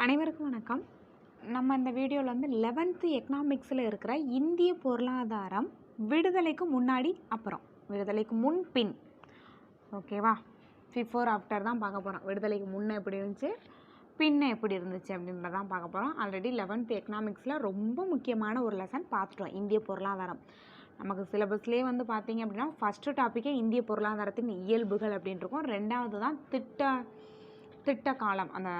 அனைவருக்கும் வணக்கம். நம்ம இந்த வீடியோவில் வந்து 11th எக்கனாமிக்ஸில் இருக்கிற இந்திய பொருளாதாரம் விடுதலைக்கு முன்னாடி அப்புறம், விடுதலைக்கு முன் பின், ஓகேவா? பிஃபோர் ஆஃப்டர் தான் பார்க்க போகிறோம். விடுதலைக்கு முன்னே எப்படி இருந்துச்சு, பின்ன எப்படி இருந்துச்சு அப்படின்றதான் பார்க்க போகிறோம். ஆல்ரெடி 11th எக்கனாமிக்ஸில் ரொம்ப முக்கியமான ஒரு லெசன் பார்த்துட்டோம், இந்திய பொருளாதாரம். நமக்கு சிலபஸ்லேயே வந்து பார்த்தீங்க அப்படின்னா ஃபஸ்ட்டு டாப்பிக்கே இந்திய பொருளாதாரத்தின் இயல்புகள் அப்படின்னு இருக்கும். ரெண்டாவது தான் திட்ட காலம், அந்த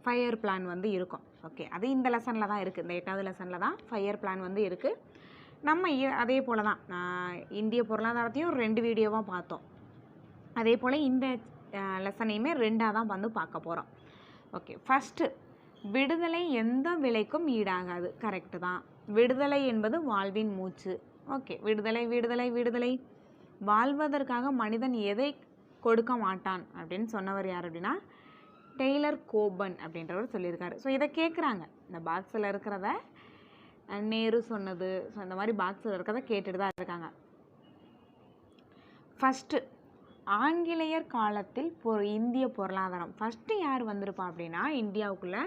ஃபயர் பிளான் வந்து இருக்கும். ஓகே, அது இந்த லெசனில் தான் இருக்குது. இந்த 8வது லெசனில் தான் ஃபயர் பிளான் வந்து இருக்குது. நம்ம அதே போல் தான் இந்திய பொருளாதாரத்தையும் 2 வீடியோவாக பார்த்தோம். அதே போல் இந்த லெசனையுமே 2ஆக தான் வந்து பார்க்க போகிறோம். ஓகே, ஃபஸ்ட்டு விடுதலை எந்த விலைக்கும் ஈடாகாது. கரெக்டு தான். விடுதலை என்பது வாழ்வின் மூச்சு. ஓகே, விடுதலை வாழ்வதற்காக மனிதன் எதை கொடுக்க மாட்டான் அப்படின்னு சொன்னவர் யார் அப்படின்னா டெய்லர் கோபன் அப்படின்றவர் சொல்லியிருக்காரு. ஸோ இதை கேட்குறாங்க, இந்த பாக்ஸில் இருக்கிறத நேரு சொன்னது, ஸோ இந்த மாதிரி பாக்ஸில் இருக்கிறத கேட்டுட்டு தான் இருக்காங்க. ஃபஸ்ட்டு ஆங்கிலேயர் காலத்தில் இந்திய பொருளாதாரம் ஃபஸ்ட்டு யார் வந்திருப்பா அப்படின்னா, இந்தியாவுக்குள்ளே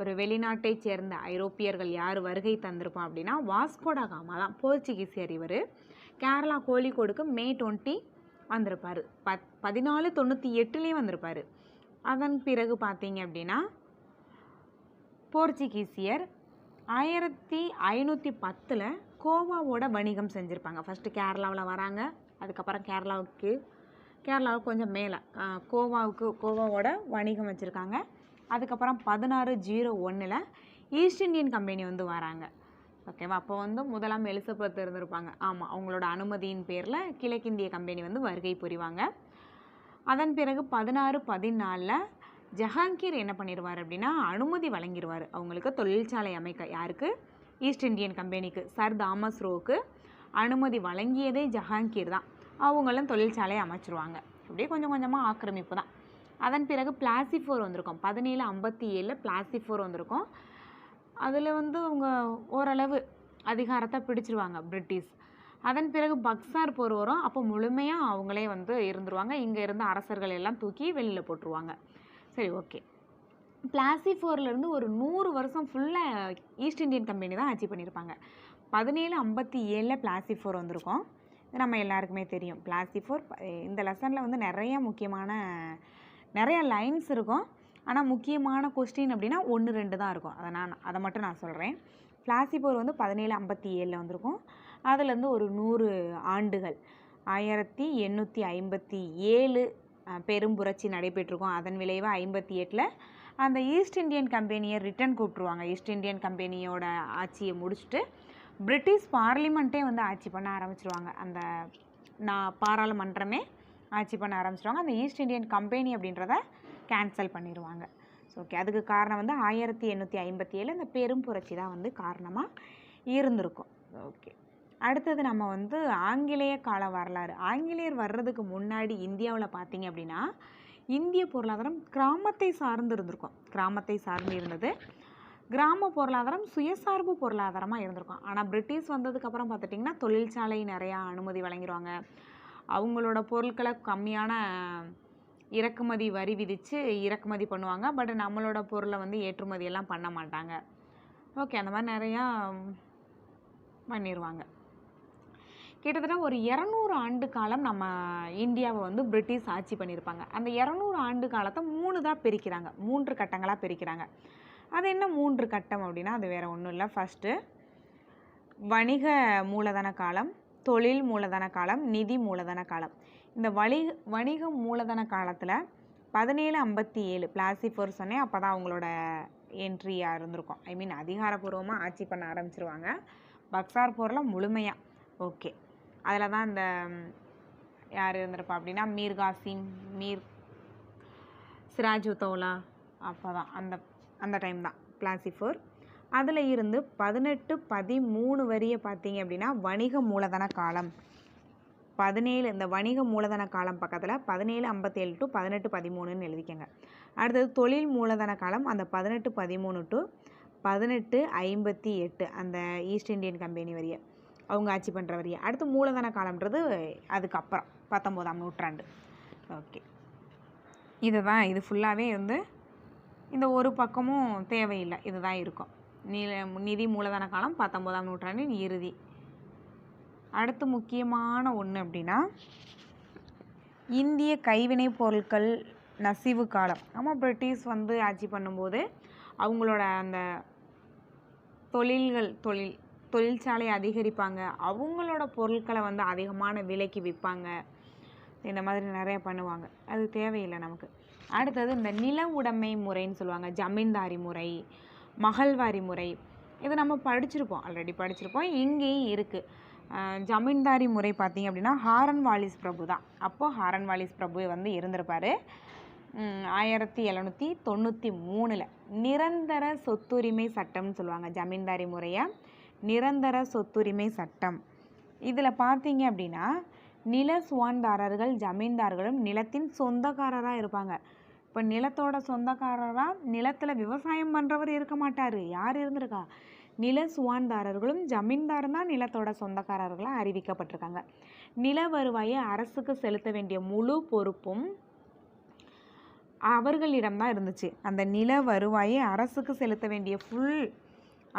ஒரு வெளிநாட்டை சேர்ந்த ஐரோப்பியர்கள் யார் வருகை தந்திருப்பான் அப்படின்னா வாஸ்கோடா காமா தான். போர்ச்சுகீசியர். இவர் கேரளா கோழிக்கோடுக்கு May 20 வந்திருப்பார். 1498 வந்திருப்பார். அதன் பிறகு பார்த்தீங்க அப்படின்னா போர்ச்சுகீசியர் 1510 கோவாவோட வணிகம் செஞ்சுருப்பாங்க. ஃபஸ்ட்டு கேரளாவில் வராங்க, அதுக்கப்புறம் கேரளாவுக்கு கொஞ்சம் மேலே கோவாவோட வணிகம் வச்சுருக்காங்க. அதுக்கப்புறம் 1601 ஈஸ்ட் இந்தியன் கம்பெனி வந்து வராங்க. ஓகேவா? அப்போ வந்து முதலாம் எலிசபெத் இருந்திருப்பாங்க. ஆமாம், அவங்களோட அனுமதியின் பேரில் கிழக்கிந்திய கம்பெனி வந்து வருகை புரிவாங்க. அதன் பிறகு 1614 ஜஹாங்கீர் என்ன பண்ணிடுவார் அப்படின்னா அனுமதி வழங்கிடுவார் அவங்களுக்கு தொழிற்சாலை அமைக்க. யாருக்கு? ஈஸ்ட் இந்தியன் கம்பெனிக்கு. சர் தாமஸ் ரோவுக்கு அனுமதி வழங்கியதே ஜஹாங்கீர் தான். அவங்களும் தொழிற்சாலையை அமைச்சிருவாங்க. அப்படியே கொஞ்சம் கொஞ்சமாக ஆக்கிரமிப்பு தான். அதன் பிறகு பிளாசிஃபோர் வந்திருக்கும். 1757 பிளாசிஃபோர் வந்திருக்கும். அதில் வந்து அவங்க ஓரளவு அதிகாரத்தை பிடிச்சிருவாங்க பிரிட்டிஷ். அதன் பிறகு பக்சார் போர் வரும். அப்போ முழுமையாக அவங்களே வந்து இருந்துருவாங்க. இங்கே இருந்த அரசர்கள் எல்லாம் தூக்கி வெளியில் போட்டுருவாங்க. சரி, ஓகே. பிளாசிஃபோர்லேருந்து ஒரு 100 வருஷம் ஃபுல்லாக ஈஸ்ட் இந்தியன் கம்பெனி தான் ஆட்சி பண்ணியிருப்பாங்க. 1757 பிளாசிஃபோர் வந்திருக்கும். இது நம்ம எல்லாருக்குமே தெரியும். பிளாசிஃபோர் இந்த லெசனில் வந்து நிறைய லைன்ஸ் இருக்கும். ஆனால் முக்கியமான கொஸ்டின் அப்படின்னா 1-2 தான் இருக்கும். அதை மட்டும் நான் சொல்கிறேன். பிளாசிஃபோர் வந்து 1757 வந்திருக்கும். அதுலேருந்து ஒரு 100 ஆண்டுகள் 1857 பெரும் புரட்சி நடைபெற்றிருக்கும். அதன் விளைவு 58 அந்த ஈஸ்ட் இந்தியன் கம்பெனியை ரிட்டர்ன் கூப்பிட்ருவாங்க. ஈஸ்ட் இந்தியன் கம்பெனியோட ஆட்சியை முடிச்சுட்டு பிரிட்டிஷ் பார்லிமெண்ட்டே வந்து ஆட்சி பண்ண ஆரம்பிச்சிருவாங்க. அந்த பாராளுமன்றமே ஆட்சி பண்ண ஆரம்பிச்சிருவாங்க. அந்த ஈஸ்ட் இந்தியன் கம்பெனி அப்படின்றத கேன்சல் பண்ணிடுவாங்க. ஸோ ஓகே, அதுக்கு காரணம் வந்து 1857 இந்த பெரும் புரட்சி தான் வந்து காரணமாக இருந்திருக்கும். ஓகே, அடுத்தது நம்ம வந்து ஆங்கிலேய கால வரலாறு. ஆங்கிலேயர் வர்றதுக்கு முன்னாடி இந்தியாவில் பார்த்தீங்க அப்படின்னா இந்திய பொருளாதாரம் கிராமத்தை சார்ந்து இருந்திருக்கும். கிராமத்தை சார்ந்து இருந்தது. கிராம பொருளாதாரம் சுயசார்பு பொருளாதாரமாக இருந்திருக்கும். ஆனால் பிரிட்டிஷ் வந்ததுக்கப்புறம் பார்த்துட்டிங்கன்னா தொழிற்சாலை நிறையா அனுமதி வழங்கிடுவாங்க. அவங்களோட பொருட்களை கம்மியான இறக்குமதி வரி விதித்து இறக்குமதி பண்ணுவாங்க. பட் நம்மளோட பொருளை வந்து ஏற்றுமதி எல்லாம் பண்ண மாட்டாங்க. ஓகே, அந்த மாதிரி நிறையா பண்ணிடுவாங்க. கிட்டத்தட்ட ஒரு 200 ஆண்டு காலம் நம்ம இந்தியாவை வந்து பிரிட்டிஷ் ஆட்சி பண்ணியிருப்பாங்க. அந்த 200 ஆண்டு காலத்தை 3 கட்டங்களாக பிரிக்கிறாங்க. அது என்ன 3 கட்டம் அப்படின்னா அது வேறு ஒன்றும் இல்லை. ஃபஸ்ட்டு வணிக மூலதன காலம், தொழில் மூலதன காலம், நிதி மூலதன காலம். இந்த வணிக மூலதன காலத்தில் 1757 பிளாசிஃபோர் சொன்னேன். அப்போ தான் அவங்களோட என்ட்ரியாக இருந்திருக்கும். அதிகாரப்பூர்வமாக ஆட்சி பண்ண ஆரம்பிச்சிருவாங்க. பக்சார் போரில் முழுமையாக. ஓகே, அதில் தான் இந்த யார் இருந்திருப்பா அப்படின்னா மீர் காசிம், சிராஜுத்தௌலா. அப்போ தான் அந்த டைம் தான் பிளாசிஃபோர். அதில் இருந்து 1813 வரைய பார்த்தீங்க அப்படின்னா வணிக மூலதன காலம். 17 இந்த வணிக மூலதன காலம் பக்கத்தில் 1757 to 1813 எழுதிக்கங்க. அடுத்தது தொழில் மூலதன காலம், அந்த 1813 to 1858 அந்த ஈஸ்ட் இந்தியன் கம்பெனி வரைய அவங்க ஆட்சி பண்ணுற வரைய. அடுத்து மூலதன காலம்ன்றது அதுக்கப்புறம் 19ஆம் நூற்றாண்டு. ஓகே, இது ஃபுல்லாகவே வந்து இந்த ஒரு பக்கமும் தேவையில்லை, இதுதான் இருக்கும். நிதி மூலதன காலம் 19ஆம் நூற்றாண்டின் இறுதி. அடுத்து முக்கியமான ஒன்று அப்படின்னா இந்திய கைவினைப் பொருட்கள் நசிவு காலம். நம்ம பிரிட்டிஷ் வந்து ஆட்சி பண்ணும்போது அவங்களோட அந்த தொழிற்சாலை அதிகரிப்பாங்க, அவங்களோட பொருட்களை வந்து அதிகமான விலைக்கு விற்பாங்க, இந்த மாதிரி நிறைய பண்ணுவாங்க. அது தேவையில்லை நமக்கு. அடுத்தது இந்த நில உடைமை முறைன்னு சொல்லுவாங்க, ஜமீன்தாரி முறை, மகள்வாரி முறை. இது நம்ம படிச்சிருப்போம், ஆல்ரெடி படிச்சிருப்போம், இங்கேயும் இருக்குது. ஜமீன்தாரி முறை பார்த்திங்க அப்படின்னா ஹாரன் வாலிஸ் பிரபு தான். அப்போது ஹாரன் வாலிஸ் பிரபு வந்து இருந்திருப்பார் 1793. நிரந்தர சொத்துரிமை சட்டம்னு சொல்லுவாங்க ஜமீன்தாரி முறையை, நிரந்தர சொத்துரிமை சட்டம். இதில் பார்த்தீங்க அப்படின்னா நில சுவான்தாரர்கள் ஜமீன்தார்களும் நிலத்தின் சொந்தக்காரராக இருப்பாங்க. இப்போ நிலத்தோட சொந்தக்காரராக நிலத்தில் விவசாயம் பண்ணுறவர் இருக்க மாட்டார். யார் இருந்திருக்கா? நில சுவான்தாரர்களும் ஜமீன்தாரும் தான் நிலத்தோட சொந்தக்காரர்களாக அறிவிக்கப்பட்டிருக்காங்க. நில வருவாயை அரசுக்கு செலுத்த வேண்டிய முழு பொறுப்பும் அவர்களிடம்தான் இருந்துச்சு. அந்த நில வருவாயை அரசுக்கு செலுத்த வேண்டிய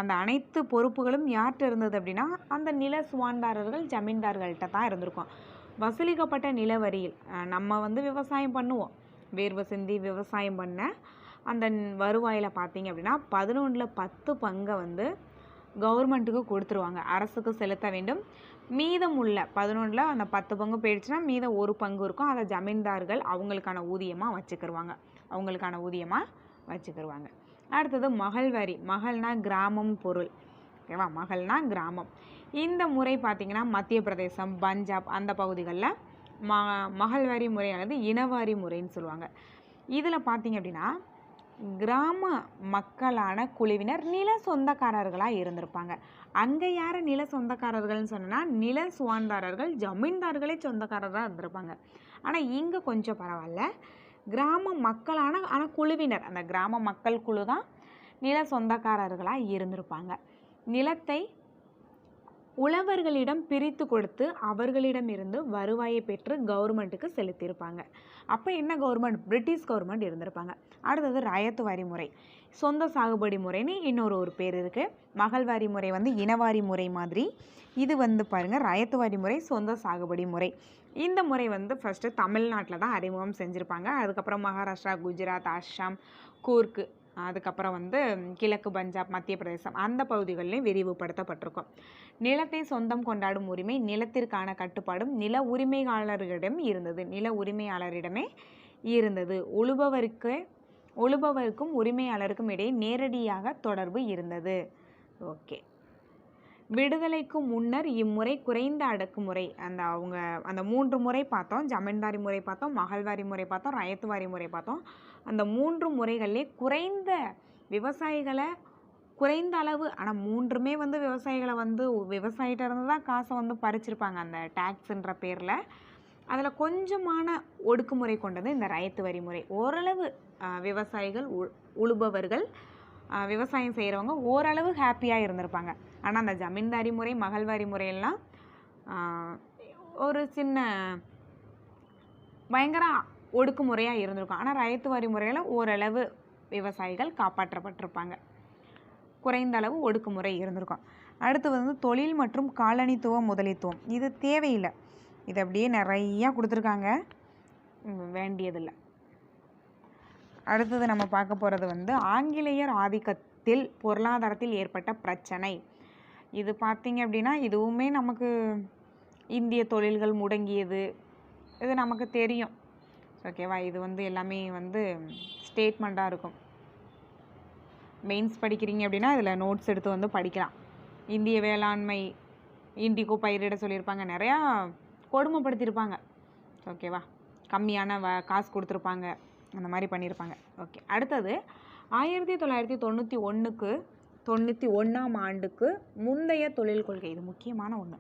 அந்த அனைத்து பொறுப்புகளும் யார்கிட்ட இருந்தது அப்படின்னா அந்த நில சுவான்தாரர்கள் ஜமீன்தார்கள்ட்ட தான் இருந்திருக்கும். வசூலிக்கப்பட்ட நில வரியில் நம்ம வந்து விவசாயம் பண்ணுவோம், வேர்வை சிந்தி விவசாயம் பண்ண அந்த வருவாயில் பார்த்தீங்க அப்படின்னா 11/10 பங்கை வந்து கவர்மெண்ட்டுக்கு கொடுத்துருவாங்க, அரசுக்கு செலுத்த வேண்டும். மீதம் உள்ள 11 அந்த 10 பங்கு போயிடுச்சுன்னா மீதம் ஒரு பங்கு இருக்கும், அதை ஜமீன்தார்கள் அவங்களுக்கான ஊதியமாக வச்சுக்கிருவாங்க. அடுத்தது மகள்வாரி. மகள்னா கிராமம் பொருள், ஓகேவா? மகள்னா கிராமம். இந்த முறை பார்த்திங்கன்னா மத்திய பிரதேசம், பஞ்சாப் அந்த பகுதிகளில் மகள்வாரி முறையானது இனவாரி முறைன்னு சொல்லுவாங்க. இதில் பார்த்திங்க அப்படின்னா கிராம மக்களான குழுவினர் நில சொந்தக்காரர்களாக இருந்திருப்பாங்க. அங்கே யார் நில சொந்தக்காரர்கள்னு சொன்னால் நில சுவான்தாரர்கள் ஜமீன்தார்களே சொந்தக்காரராக இருந்திருப்பாங்க. ஆனால் இங்கே கொஞ்சம் பரவாயில்ல, கிராம மக்களான ஆனால் குழுவினர், அந்த கிராம மக்கள் குழு தான் நில சொந்தக்காரர்களாக இருந்திருப்பாங்க. நிலத்தை உழவர்களிடம் பிரித்து கொடுத்து அவர்களிடமிருந்து வருவாயை பெற்று கவர்மெண்ட்டுக்கு செலுத்தியிருப்பாங்க. அப்போ என்ன கவர்மெண்ட்? பிரிட்டிஷ் கவர்மெண்ட் இருந்திருப்பாங்க. அடுத்தது ராயத்து வாரி முறை, சொந்த சாகுபடி முறைன்னு இன்னொரு பேர் இருக்குது. மகள்வாரி முறை வந்து இனவாரி முறை மாதிரி, இது வந்து பாருங்கள் ராயத்து வாரி முறை சொந்த சாகுபடி முறை. இந்த முறை வந்து ஃபஸ்ட்டு தமிழ்நாட்டில் தான் அறிமுகம் செஞ்சுருப்பாங்க. அதுக்கப்புறம் மகாராஷ்டிரா, குஜராத், அஸ்ஸாம், கூர்க்கு, அதுக்கப்புறம் வந்து கிழக்கு பஞ்சாப், மத்திய பிரதேசம் அந்த பகுதிகளிலையும் விரிவுபடுத்தப்பட்டிருக்கும். நிலத்தை சொந்தம் கொண்டாடும் உரிமை, நிலத்திற்கான கட்டுப்பாடும் நில உரிமையாளரிடமே இருந்தது. உழுபவருக்கும் உரிமையாளருக்கும் இடையே நேரடியாக தொடர்பு இருந்தது. ஓகே. விடுதலைக்கு முன்னர் இம்முறை குறைந்த அடக்குமுறை, அந்த 3 முறை பார்த்தோம். ஜமீன்தாரி முறை பார்த்தோம், மகள்வாரி முறை பார்த்தோம், ராயத்து வாரி முறை பார்த்தோம். அந்த 3 முறைகள்லேயே குறைந்த அளவு, ஆனால் 3மே வந்து விவசாயிகளை வந்து விவசாயிட்ட இருந்து தான் காசை வந்து பறிச்சிருப்பாங்க அந்த டேக்ஸுன்ற பேரில். அதில் கொஞ்சமான ஒடுக்குமுறை கொண்டது இந்த ராயத்து வரி முறை. ஓரளவு விவசாயிகள் உழுபவர்கள் விவசாயம் செய்கிறவங்க ஓரளவு ஹாப்பியாக இருந்திருப்பாங்க. ஆனால் அந்த ஜமீன்தாரி முறை, மகள்வாரி முறையெல்லாம் ஒரு சின்ன பயங்கர ஒடுக்குமுறையாக இருந்திருக்கும். ஆனால் ராயத்து வாரி முறையில் ஓரளவு விவசாயிகள் காப்பாற்றப்பட்டிருப்பாங்க, குறைந்த அளவு ஒடுக்குமுறை இருந்திருக்கும். அடுத்து வந்து தொழில் மற்றும் காலனித்துவ முதலித்துவம். இது தேவையில்லை, இது அப்படியே நிறையா கொடுத்துருக்காங்க, வேண்டியதில்லை. அடுத்தது நம்ம பார்க்க போகிறது வந்து ஆங்கிலேயர் ஆதிக்கத்தில் பொருளாதாரத்தில் ஏற்பட்ட பிரச்சனை. இது பார்த்திங்க அப்படின்னா இதுவுமே நமக்கு இந்திய தொழில்கள் முடங்கியது, இது நமக்கு தெரியும், ஓகேவா? இது வந்து எல்லாமே வந்து ஸ்டேட்மெண்ட்டாக இருக்கும். மெயின்ஸ் படிக்கிறீங்க அப்படின்னா இதில் நோட்ஸ் எடுத்து வந்து படிக்கலாம். இந்திய வேளாண்மை, இண்டிகோ பயிரிட சொல்லியிருப்பாங்க, நிறையா கொடுமைப்படுத்தியிருப்பாங்க, ஓகேவா? கம்மியான காசு கொடுத்துருப்பாங்க, அந்த மாதிரி பண்ணியிருப்பாங்க. ஓகே. அடுத்தது 1991ஆம் ஆண்டுக்கு முந்தைய தொழில் கொள்கை. இது முக்கியமான ஒன்று.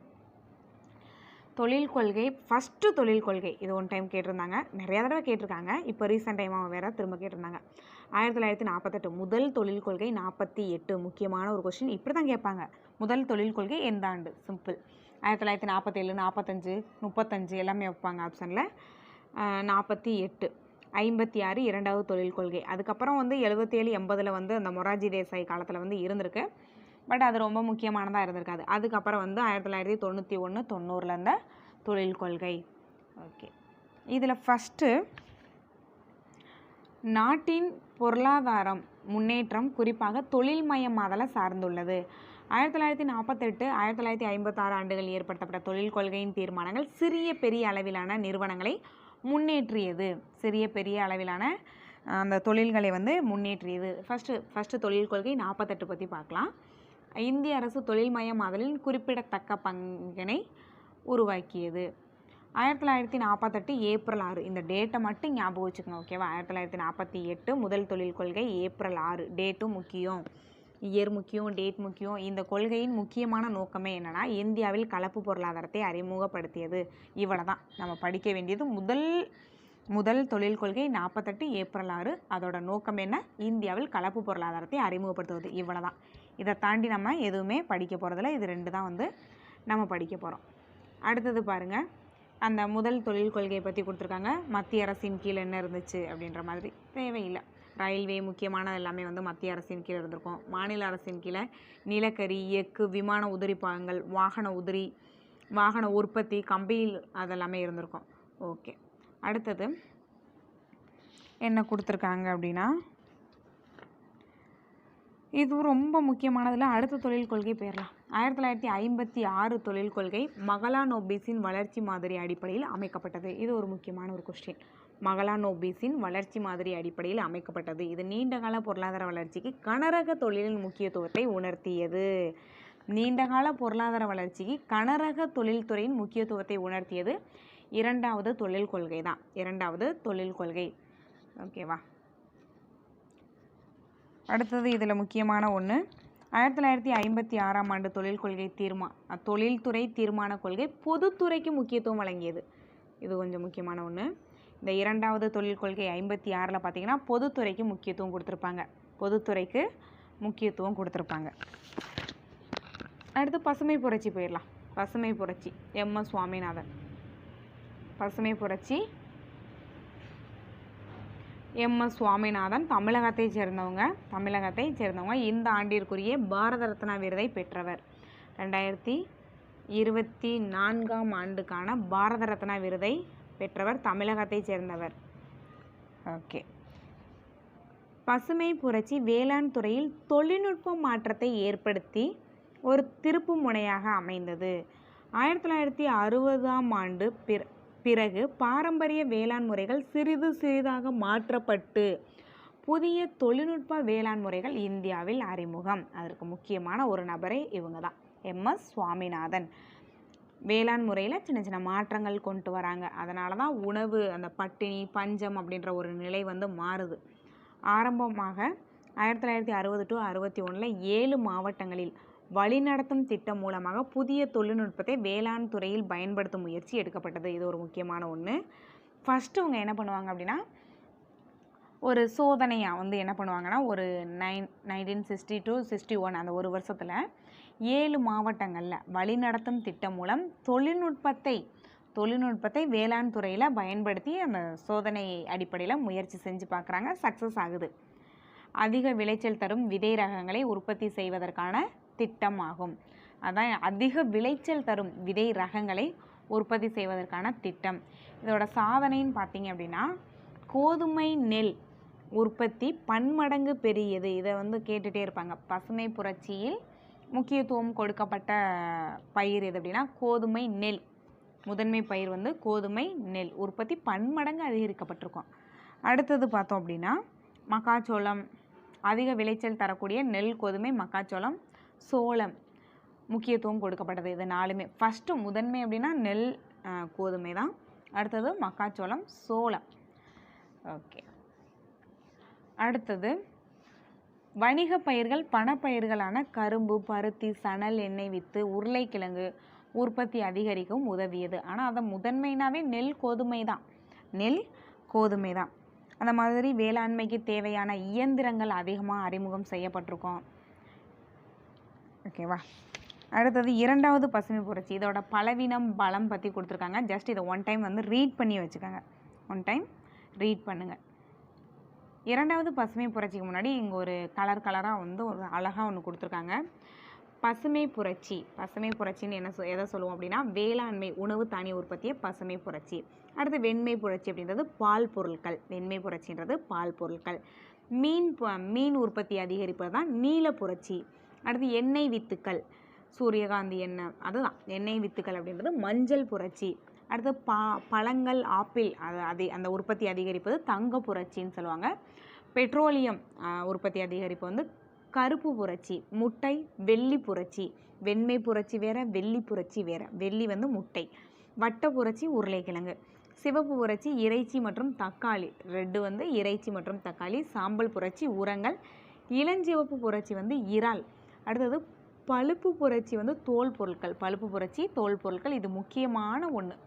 தொழில் கொள்கை, ஃபஸ்ட்டு தொழில் கொள்கை, இது ஒன் டைம் கேட்டிருந்தாங்க, நிறையா தடவை கேட்டிருக்காங்க, இப்போ ரீசெண்ட் டைமாக வேறு திரும்ப கேட்டிருந்தாங்க. 1948 முதல் தொழில் கொள்கை 48, முக்கியமான ஒரு கொஸ்டின். இப்படி தான் கேட்பாங்க, முதல் தொழில் கொள்கை எந்த ஆண்டு? சிம்பிள். 1947, 45, 35 எல்லாமே வைப்பாங்க ஆப்ஷனில். 48 56 இரண்டாவது தொழில் கொள்கை. அதுக்கப்புறம் வந்து 77 80ல் வந்து அந்த மொரார்ஜி தேசாய் காலத்தில் வந்து இருந்திருக்கு. பட் அது ரொம்ப முக்கியமானதாக இருந்திருக்காது. அதுக்கப்புறம் வந்து 1991 90ல் அந்த தொழில் கொள்கை. ஓகே, இதில் ஃபஸ்ட்டு நாட்டின் பொருளாதாரம் முன்னேற்றம் குறிப்பாக தொழில்மயமாதலை சார்ந்துள்ளது. 1948 1956 ஆண்டுகள் ஏற்படுத்தப்பட்ட தொழில் கொள்கையின் தீர்மானங்கள் சிறிய பெரிய அளவிலான நிறுவனங்களை முன்னேற்றியது. சிறிய பெரிய அளவிலான அந்த தொழில்களை வந்து முன்னேற்றியது. ஃபஸ்ட்டு தொழில் கொள்கை 48 பற்றி பார்க்கலாம். இந்திய அரசு தொழில்மயமாதலின் குறிப்பிடத்தக்க பங்கினை உருவாக்கியது. 1948 ஏப்ரல் 6, இந்த டேட்டை மட்டும் ஞாபகம் வச்சுக்கோங்க. ஓகேவா? 1948 முதல் தொழில் கொள்கை ஏப்ரல் 6. டேட்டும் முக்கியம், இயர் முக்கியம், டேட் முக்கியம். இந்த கொள்கையின் முக்கியமான நோக்கமே என்னென்னா இந்தியாவில் கலப்பு பொருளாதாரத்தை அறிமுகப்படுத்தியது. இவ்வளோ தான் நம்ம படிக்க வேண்டியது. முதல் தொழில் கொள்கை 48 ஏப்ரல் 6. அதோட நோக்கம் என்ன? இந்தியாவில் கலப்பு பொருளாதாரத்தை அறிமுகப்படுத்துவது. இவ்வளோ தான். இதை தாண்டி நம்ம எதுவுமே படிக்க போகிறதில்ல. இது 2 தான் வந்து நம்ம படிக்க போகிறோம். அடுத்தது பாருங்கள், அந்த முதல் தொழில் கொள்கையை பற்றி கொடுத்துருக்காங்க. மத்திய அரசின் கீழ் என்ன இருந்துச்சு அப்படின்ற மாதிரி தேவையில்லை. ரயில்வே முக்கியமானது எல்லாமே வந்து மத்திய அரசின் கீழே இருந்திருக்கும். மாநில அரசின் கீழே நிலக்கரி, எஃகு, விமான உதிரி பாகங்கள், வாகன உற்பத்தி, கம்பியில் அதெல்லாமே இருந்திருக்கும். ஓகே, அடுத்தது என்ன கொடுத்துருக்காங்க அப்படின்னா, இது ரொம்ப முக்கியமானதில் அடுத்த தொழில் கொள்கை போயிடலாம். 1956 தொழில் கொள்கை மகலானோபிஸின் வளர்ச்சி மாதிரி அடிப்படையில் அமைக்கப்பட்டது. இது ஒரு முக்கியமான ஒரு கொஸ்டின். மகலானோபிஸின் வளர்ச்சி மாதிரி அடிப்படையில் அமைக்கப்பட்டது. இது நீண்டகால பொருளாதார வளர்ச்சிக்கு கனரக தொழிலின் முக்கியத்துவத்தை உணர்த்தியது. நீண்டகால பொருளாதார வளர்ச்சிக்கு கனரக தொழில்துறையின் முக்கியத்துவத்தை உணர்த்தியது இரண்டாவது தொழில் கொள்கை தான். இரண்டாவது தொழில் கொள்கை. ஓகேவா? அடுத்தது இதில் முக்கியமான ஒன்று, 1956ஆம் ஆண்டு தொழில்துறை தீர்மான கொள்கை பொதுத்துறைக்கு முக்கியத்துவம் வழங்கியது. இது கொஞ்சம் முக்கியமான ஒன்று. இந்த இரண்டாவது தொழில் கொள்கை 56ல் பார்த்தீங்கன்னா பொதுத்துறைக்கு முக்கியத்துவம் கொடுத்துருப்பாங்க. பொதுத்துறைக்கு முக்கியத்துவம் கொடுத்துருப்பாங்க. அடுத்து பசுமை புரட்சி போயிடலாம். பசுமை புரட்சி எம்.எஸ். சுவாமிநாதன். பசுமை புரட்சி எம்.எஸ். சுவாமிநாதன் தமிழகத்தை சேர்ந்தவங்க. இந்த ஆண்டிற்குரிய பாரத ரத்னா விருதை பெற்றவர். 2024ஆம் ஆண்டுக்கான பாரத ரத்னா விருதை பெற்றவர், தமிழகத்தை சேர்ந்தவர். ஓகே, பசுமை புரட்சி வேளாண் துறையில் தொழில்நுட்ப மாற்றத்தை ஏற்படுத்தி ஒரு திருப்பு முனையாக அமைந்தது. 1960ஆம் ஆண்டு பிறகு பாரம்பரிய வேளாண் முறைகள் சிறிது சிறிதாக மாற்றப்பட்டு புதிய தொழில்நுட்ப வேளாண் முறைகள் இந்தியாவில் அறிமுகம். அதற்கு முக்கியமான ஒரு நபரே இவங்க தான், எம்.எஸ். சுவாமிநாதன். வேளாண் முறையில் சின்ன சின்ன மாற்றங்கள் கொண்டு வராங்க. அதனால தான் உணவு, அந்த பட்டினி, பஞ்சம் அப்படின்ற ஒரு நிலை வந்து மாறுது. ஆரம்பமாக 1960 to 61 7 மாவட்டங்களில் வழிநடத்தும் திட்டம் மூலமாக புதிய தொழில்நுட்பத்தை வேளாண் துறையில் பயன்படுத்தும் முயற்சி எடுக்கப்பட்டது. இது ஒரு முக்கியமான ஒன்று. ஃபஸ்ட்டு அவங்க என்ன பண்ணுவாங்க அப்படின்னா, ஒரு சோதனையாக வந்து என்ன பண்ணுவாங்கன்னா, ஒரு 1960 to 61 அந்த ஒரு வருஷத்தில் 7 மாவட்டங்களில் வழிநடத்தும் திட்டம் மூலம் தொழில்நுட்பத்தை வேளாண் துறையில் பயன்படுத்தி அந்த சோதனை அடிப்படையில் முயற்சி செஞ்சு பார்க்குறாங்க. சக்ஸஸ் ஆகுது. அதிக விளைச்சல் தரும் விதை ரகங்களை உற்பத்தி செய்வதற்கான திட்டம் ஆகும். அதான் அதிக விளைச்சல் தரும் விதை ரகங்களை உற்பத்தி செய்வதற்கான திட்டம். இதோட சாதனைன்னு பார்த்தீங்க அப்படின்னா, கோதுமை நெல் உற்பத்தி பன்மடங்கு பெரியது. இதை வந்து கேட்டுகிட்டே இருப்பாங்க. பசுமை புரட்சியில் முக்கியத்துவம் கொடுக்கப்பட்ட பயிர் எது அப்படின்னா கோதுமை நெல். முதன்மை பயிர் வந்து கோதுமை நெல் உற்பத்தி பன்மடங்கு அதிகரிக்கப்பட்டிருக்கும். அடுத்தது பார்த்தோம் அப்படின்னா மக்காச்சோளம், அதிக விளைச்சல் தரக்கூடிய நெல், கோதுமை, மக்காச்சோளம், சோளம் முக்கியத்துவம் கொடுக்கப்பட்டது. இது 4மே ஃபஸ்ட்டு முதன்மை அப்படின்னா நெல், கோதுமை தான். அடுத்தது மக்காச்சோளம், சோளம். ஓகே, அடுத்தது வணிக பயிர்கள், பணப்பயிர்களான கரும்பு, பருத்தி, சணல், எண்ணெய் வித்து, உருளைக்கிழங்கு உற்பத்தி அதிகரிக்கவும் உதவியது. ஆனால் அதை முதன்மைனாவே நெல், கோதுமை தான். அந்த மாதிரி வேளாண்மைக்கு தேவையான இயந்திரங்கள் அதிகமாக அறிமுகம் செய்யப்பட்டிருக்கும். ஓகேவா? அடுத்தது இரண்டாவது பசுமை புரட்சி. இதோட பலவீனம், பலம் பற்றி கொடுத்துருக்காங்க. ஜஸ்ட் இதை ஒன் டைம் வந்து ரீட் பண்ணி வச்சுக்கோங்க. ரீட் பண்ணுங்கள். இரண்டாவது பசுமை புரட்சிக்கு முன்னாடி இங்கே ஒரு கலராக வந்து ஒரு அழகாக ஒன்று கொடுத்துருக்காங்க. பசுமை புரட்சின்னு எதை சொல்லுவோம் அப்படின்னா வேளாண்மை உணவு தானிய உற்பத்தியை பசுமை புரட்சி. அடுத்து வெண்மை புரட்சி அப்படின்றது பால் பொருட்கள். வெண்மை புரட்சின்றது பால் பொருட்கள். மீன் உற்பத்தி அதிகரிப்பது தான் நீல புரட்சி. அடுத்து எண்ணெய் வித்துக்கள், சூரியகாந்தி எண்ணெய், அதுதான் எண்ணெய் வித்துக்கள் அப்படின்றது மஞ்சள் புரட்சி. அடுத்து பழங்கள் ஆப்பிள் அந்த உற்பத்தி அதிகரிப்பது தங்க புரட்சின்னு சொல்லுவாங்க. பெட்ரோலியம் உற்பத்தி அதிகரிப்பு வந்து கருப்பு புரட்சி. முட்டை வெள்ளி புரட்சி. வெண்மை புரட்சி வேற, வெள்ளி புரட்சி வேற. வெள்ளி வந்து முட்டை. வட்ட புரட்சி உருளைக்கிழங்கு. சிவப்பு புரட்சி இறைச்சி மற்றும் தக்காளி. ரெட்டு வந்து இறைச்சி மற்றும் தக்காளி. சாம்பல் புரட்சி உரங்கள். இளஞ்சிவப்பு புரட்சி வந்து இறால். அடுத்தது பழுப்பு புரட்சி வந்து தோல் பொருட்கள். பழுப்பு புரட்சி தோல் பொருட்கள், இது முக்கியமான ஒன்று.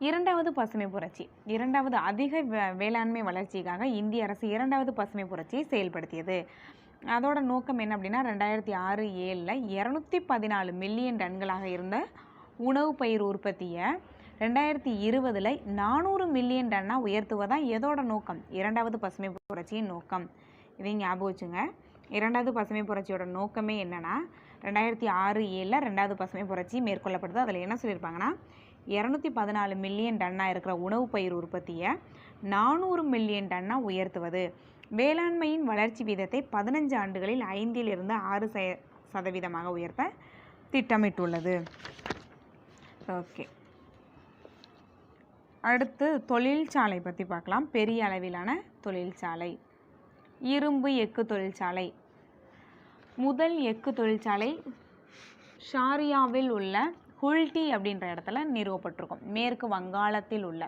இரண்டாவது பசுமை புரட்சி. இரண்டாவது அதிக வேளாண்மை வளர்ச்சிக்காக இந்திய அரசு இரண்டாவது பசுமை புரட்சியை செயல்படுத்தியது. அதோட நோக்கம் என்ன அப்படின்னா 2006-07 214 மில்லியன் டன்களாக இருந்த உணவு பயிர் உற்பத்தியை 2020 400 மில்லியன் டன்னாக உயர்த்துவதான் எதோட நோக்கம்? இரண்டாவது பசுமை புரட்சியின் நோக்கம். இதை ஞாபகம் வச்சுங்க. இரண்டாவது பசுமை புரட்சியோட நோக்கமே என்னன்னா 2006-07 ரெண்டாவது பசுமை புரட்சி மேற்கொள்ளப்படுது. அதில் என்ன சொல்லியிருப்பாங்கன்னா 214 மில்லியன் டன்னாக இருக்கிற உணவு பயிர் உற்பத்தியை 400 மில்லியன் டன்னாக உயர்த்துவது. வேளாண்மையின் வளர்ச்சி வீதத்தை 15 ஆண்டுகளில் 5% உயர்த்த திட்டமிட்டுள்ளது. ஓகே, அடுத்து தொழிற்சாலை பற்றி பார்க்கலாம். பெரிய அளவிலான தொழிற்சாலை. இரும்பு எஃகு தொழிற்சாலை. முதல் எஃகு தொழிற்சாலை ஷாரியாவில் உள்ள ஹுல்டி அப்படின்ற இடத்துல நிறுவப்பட்டிருக்கும். மேற்கு வங்காளத்தில் உள்ள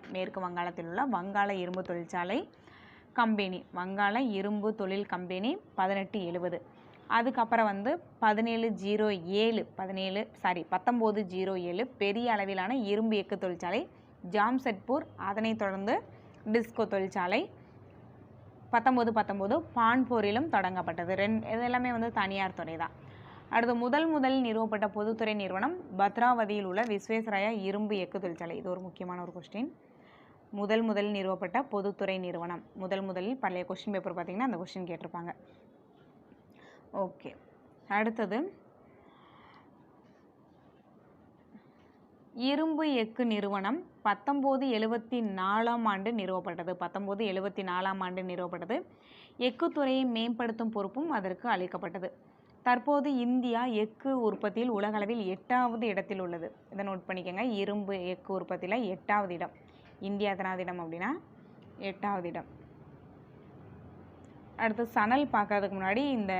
வங்காள இரும்பு தொழிற்சாலை கம்பெனி, வங்காள இரும்பு தொழில் கம்பெனி 1870. அதுக்கப்புறம் வந்து 1907 பெரிய அளவிலான இரும்பு எஃகு தொழிற்சாலை ஜாம்ஷெட்பூர். அதனைத் தொடர்ந்து டிஸ்கோ தொழிற்சாலை 1919 பான்போரிலும் தொடங்கப்பட்டது. இது எல்லாமே வந்து தனியார் துறை தான். அடுத்து முதல் நிறுவப்பட்ட பொதுத்துறை நிறுவனம் பத்ராவதியில் உள்ள விஸ்வேஸ்வரய்யா இரும்பு எஃகு தொழிற்சாலை. இது ஒரு முக்கியமான ஒரு கொஸ்டின். முதல் நிறுவப்பட்ட பொதுத்துறை நிறுவனம். முதலில் பழைய கொஸ்டின் பேப்பர் பார்த்தீங்கன்னா அந்த கொஸ்டின் கேட்டிருப்பாங்க. ஓகே, அடுத்தது இரும்பு எஃகு நிறுவனம் 1974 ஆண்டு நிறுவப்பட்டது. எஃகு துறையை மேம்படுத்தும் பொறுப்பும் அதற்கு அளிக்கப்பட்டது. தற்போது இந்தியா எஃகு உற்பத்தியில் உலகளவில் 8வது இடத்தில் உள்ளது. இதை நோட் பண்ணிக்கோங்க. இரும்பு எஃகு உற்பத்தியில் 8வது இடம். இந்தியா எத்தனாவது இடம் அப்படின்னா 8வது இடம். அடுத்து சணல் பார்க்கறதுக்கு முன்னாடி இந்த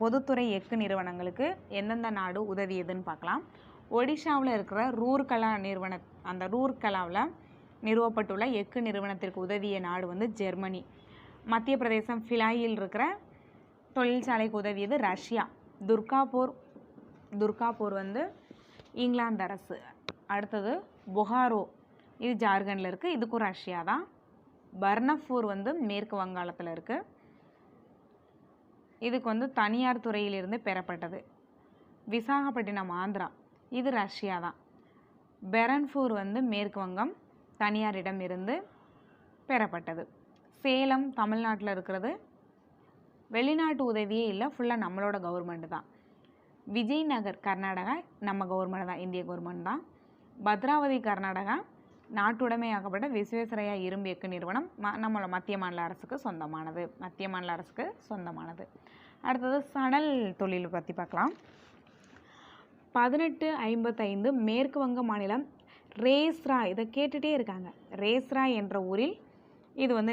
பொதுத்துறை எஃகு நிறுவனங்களுக்கு எந்தெந்த நாடு உதவியதுன்னு பார்க்கலாம். ஒடிஷாவில் இருக்கிற ரூர்கலாவில் நிறுவப்பட்டுள்ள எஃகு நிறுவனத்திற்கு உதவிய நாடு வந்து ஜெர்மனி. மத்திய பிரதேசம் ஃபிலாயில் இருக்கிற தொழிற்சாலைக்கு உதவியது ரஷ்யா. துர்காப்பூர் வந்து இங்கிலாந்து அரசு. அடுத்தது பொகாரோ, இது ஜார்க்கண்டில் இருக்குது, இதுக்கும் ரஷ்யா தான். பர்னப்பூர் வந்து மேற்கு வங்காளத்தில் இருக்குது, இதுக்கு வந்து தனியார் துறையிலிருந்து பெறப்பட்டது. விசாகப்பட்டினம் ஆந்திரா, இது ரஷ்யா தான். பெரன்பூர் வந்து மேற்கு வங்கம், தனியாரிடம் இருந்து பெறப்பட்டது. சேலம் தமிழ்நாட்டில் இருக்கிறது, வெளிநாட்டு உதவியே இல்லை, ஃபுல்லாக நம்மளோட கவர்மெண்ட் தான். விஜய்நகர் கர்நாடகா நம்ம கவர்மெண்ட் தான், இந்திய கவர்மெண்ட் தான். பத்ராவதி கர்நாடகா நாட்டுடைமையாக்கப்பட்ட விஸ்வேஸ்வரய்யா இரும்பு எஃகு நிறுவனம் நம்மளோட மத்திய மாநில அரசுக்கு சொந்தமானது. அடுத்தது சணல் தொழில் பற்றி பார்க்கலாம். 1855 மேற்கு வங்க மாநிலம் ரேஸ்ரா, இதை கேட்டுகிட்டே இருக்காங்க, ரேஸ்ரா என்ற ஊரில் இது வந்து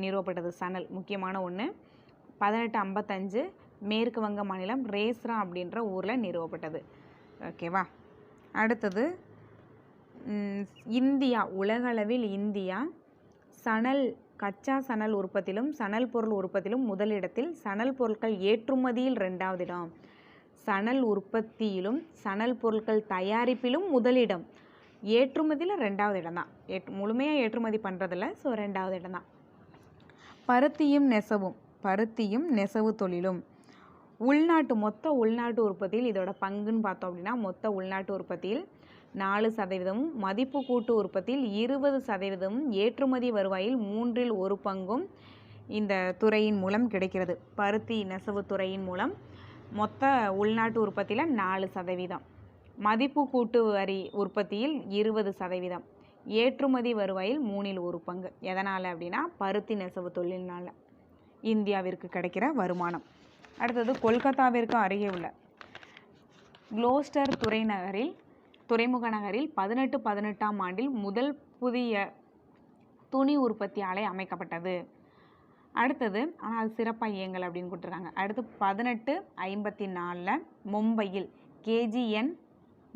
நிறுவப்பட்டது. சணல் முக்கியமான ஒன்று. 1855 மேற்கு வங்க மாநிலம் ரேஸ்ரா அப்படின்ற ஊரில் நிறுவப்பட்டது. ஓகேவா? அடுத்தது இந்தியா, உலகளவில் இந்தியா கச்சா சணல் உற்பத்தியிலும் சணல் பொருள் உற்பத்தியிலும் முதலிடத்தில், சணல் பொருட்கள் ஏற்றுமதியில் 2வது இடம். சணல் உற்பத்தியிலும் சணல் பொருட்கள் தயாரிப்பிலும் முதலிடம், ஏற்றுமதியில் 2வது இடம் தான். முழுமையாக ஏற்றுமதி பண்ணுறதில்ல, ஸோ 2வது இடம் தான். பருத்தியும் நெசவு தொழிலும் மொத்த உள்நாட்டு உற்பத்தியில் இதோட பங்குன்னு பார்த்தோம் அப்படின்னா மொத்த உள்நாட்டு உற்பத்தியில் 4%, மதிப்பு கூட்டு உற்பத்தியில் 20%, ஏற்றுமதி வருவாயில் 1/3 இந்த துறையின் மூலம் கிடைக்கிறது. பருத்தி நெசவு துறையின் மூலம் மொத்த உள்நாட்டு உற்பத்தியில் 4%, மதிப்பு கூட்டு வரி உற்பத்தியில் 20%, ஏற்றுமதி வருவாயில் 1/3. எதனால் அப்படின்னா பருத்தி நெசவு தொழிலினால் இந்தியாவிற்கு கிடைக்கிற வருமானம். அடுத்தது கொல்கத்தாவிற்கு அருகே உள்ள குளோஸ்டர் துறைமுக நகரில் 1818ஆம் ஆண்டில் முதல் புதிய துணி உற்பத்தி ஆலை அமைக்கப்பட்டது. அடுத்தது ஆனால் அது சிறப்பாக இயங்கல் அப்படின்னு கொடுத்துருக்காங்க. அடுத்து 1854 மும்பையில் KGN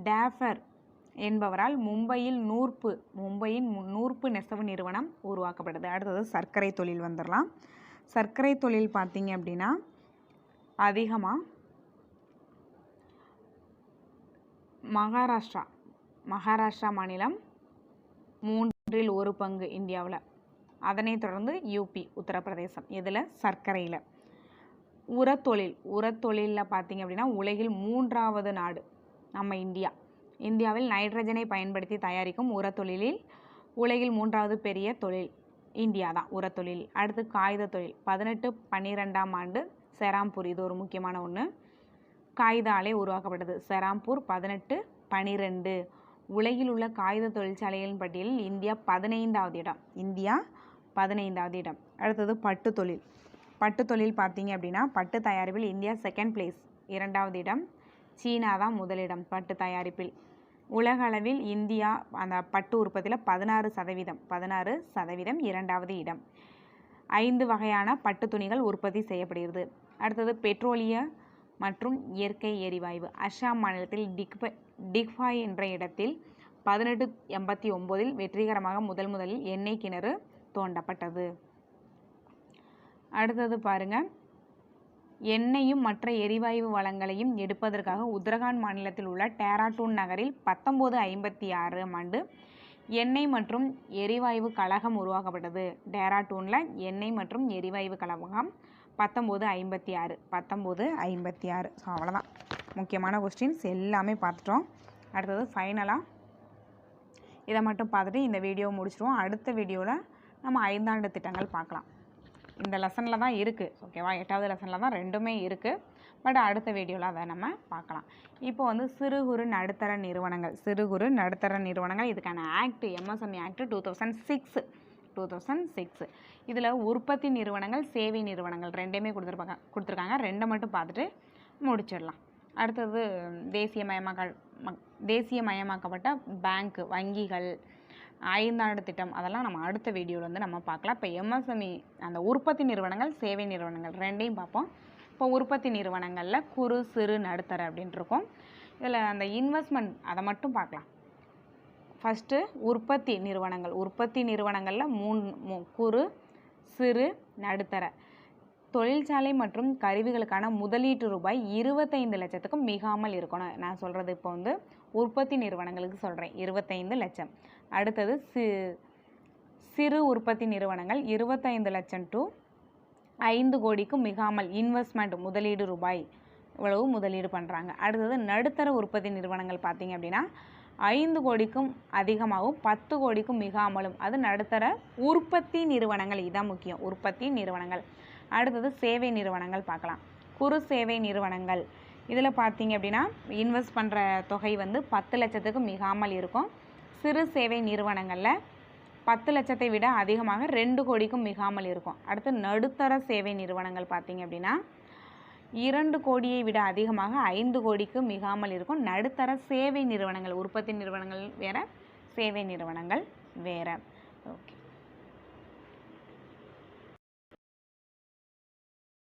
டாஃபர் என்பவரால் மும்பையின் நூற்பு நெசவு நிறுவனம் உருவாக்கப்பட்டது. அடுத்தது சர்க்கரை தொழில் வந்துடலாம். சர்க்கரை தொழில் பார்த்தீங்க அப்படின்னா அதிகமாக மகாராஷ்டிரா மாநிலம் 1/3 இந்தியாவில். அதனைத் தொடர்ந்து யூபி உத்தரப்பிரதேசம். இதில் சர்க்கரையில். உரத்தொழிலில் பார்த்தீங்க அப்படின்னா உலகில் 3வது நாடு நம்ம இந்தியாவில் நைட்ரஜனை பயன்படுத்தி தயாரிக்கும் உரத்தொழிலில் உலகில் 3வது பெரிய தொழில் இந்தியா தான் உரத்தொழில். அடுத்து காகித தொழில் 1812ஆம் ஆண்டு செராம்பூர், இது ஒரு முக்கியமான ஒன்று, காகித ஆலை உருவாக்கப்பட்டது. செராம்பூர் 1812. உலகில் உள்ள காகித தொழிற்சாலைகளின் பட்டியலில் இந்தியா 15வது இடம். அடுத்தது பட்டுத்தொழில் பார்த்தீங்க அப்படின்னா பட்டு தயாரிப்பில் இந்தியா 2nd place, 2வது இடம். சீனா தான் முதலிடம் பட்டு தயாரிப்பில். உலக அளவில் இந்தியா அந்த பட்டு உற்பத்தியில் 16%, 2வது இடம். 5 வகையான பட்டு துணிகள் உற்பத்தி செய்யப்படுகிறது. அடுத்தது பெட்ரோலிய மற்றும் இயற்கை எரிவாயு. அஸ்ஸாம் மாநிலத்தில் டிக்பாய் என்ற இடத்தில் 1889 வெற்றிகரமாக முதலில் எண்ணெய் கிணறு தோண்டப்பட்டது. அடுத்தது பாருங்க, எண்ணெயும் மற்ற எரிவாயு வளங்களையும் எடுப்பதற்காக உத்தரகாண்ட் மாநிலத்தில் உள்ள டேராடூன் நகரில் 1956ஆம் ஆண்டு எண்ணெய் மற்றும் எரிவாயு கழகம் உருவாக்கப்பட்டது. டேராடூனில் எண்ணெய் மற்றும் எரிவாயு கழகம் 1956. ஸோ அவ்வளோதான் முக்கியமான கொஸ்டின்ஸ் எல்லாமே பார்த்துட்டோம். அடுத்தது ஃபைனலாக இதை மட்டும் பார்த்துட்டு இந்த வீடியோவை முடிச்சிடுவோம். அடுத்த வீடியோவில் நம்ம 5ஆண்டு திட்டங்கள் பார்க்கலாம். இந்த லெசனில் தான் இருக்குது, ஓகேவா? 8வது லெசனில் தான் ரெண்டுமே இருக்குது. பட் அடுத்த வீடியோவில் அதை நம்ம பார்க்கலாம். இப்போ வந்து சிறு குறு நடுத்தர நிறுவனங்கள் இதுக்கான ஆக்ட் MSME ஆக்ட் 2006. இதில் உற்பத்தி நிறுவனங்கள், சேவை நிறுவனங்கள் ரெண்டுமே கொடுத்துருக்காங்க. ரெண்டை மட்டும் பார்த்துட்டு முடிச்சிடலாம். அடுத்தது தேசியமயமாக்கப்பட்ட பேங்க், வங்கிகள், 5ஆண்டு திட்டம், அதெல்லாம் நம்ம அடுத்த வீடியோவில் வந்து நம்ம பார்க்கலாம். இப்போ MSME அந்த உற்பத்தி நிறுவனங்கள், சேவை நிறுவனங்கள் ரெண்டையும் பார்ப்போம். இப்போ உற்பத்தி நிறுவனங்களில் குறு சிறு நடுத்தர அப்படின்ட்டு இருக்கும். இதில் அந்த இன்வெஸ்ட்மெண்ட் அதை மட்டும் பார்க்கலாம். ஃபஸ்ட்டு உற்பத்தி நிறுவனங்களில் 3 குறு சிறு நடுத்தர. தொழிற்சாலை மற்றும் கருவிகளுக்கான முதலீட்டு ரூபாய் 25 லட்சத்துக்கும் மிகாமல் இருக்கணும். நான் சொல்கிறது இப்போ வந்து உற்பத்தி நிறுவனங்களுக்கு சொல்கிறேன், 25 லட்சம். அடுத்தது சிறு உற்பத்தி நிறுவனங்கள் 25 லட்சம் டு 5 கோடிக்கும் மிகாமல் இன்வெஸ்ட்மெண்ட் முதலீடு ரூபாய் இவ்வளவு முதலீடு பண்ணுறாங்க. அடுத்தது நடுத்தர உற்பத்தி நிறுவனங்கள் பார்த்தீங்க அப்படின்னா 5 கோடிக்கும் அதிகமாகவும் 10 கோடிக்கும் மிகாமலும், அது நடுத்தர உற்பத்தி நிறுவனங்கள். இதுதான் முக்கியம், உற்பத்தி நிறுவனங்கள். அடுத்தது சேவை நிறுவனங்கள் பார்க்கலாம். குறு சேவை நிறுவனங்கள் இதில் பார்த்தீங்க அப்படின்னா இன்வெஸ்ட் பண்ணுற தொகை வந்து 10 லட்சத்துக்கு மிகாமல் இருக்கும். சிறு சேவை நிறுவனங்களில் 10 லட்சத்தை விட அதிகமாக 2 கோடிக்கும் மிகாமல் இருக்கும். அடுத்து நடுத்தர சேவை நிறுவனங்கள் பார்த்தீங்க அப்படின்னா 2 கோடியை விட அதிகமாக 5 கோடிக்கு மிகாமல் இருக்கும். நடுத்தர சேவை நிறுவனங்கள், உற்பத்தி நிறுவனங்கள் வேறு, சேவை நிறுவனங்கள் வேறு. ஓகே.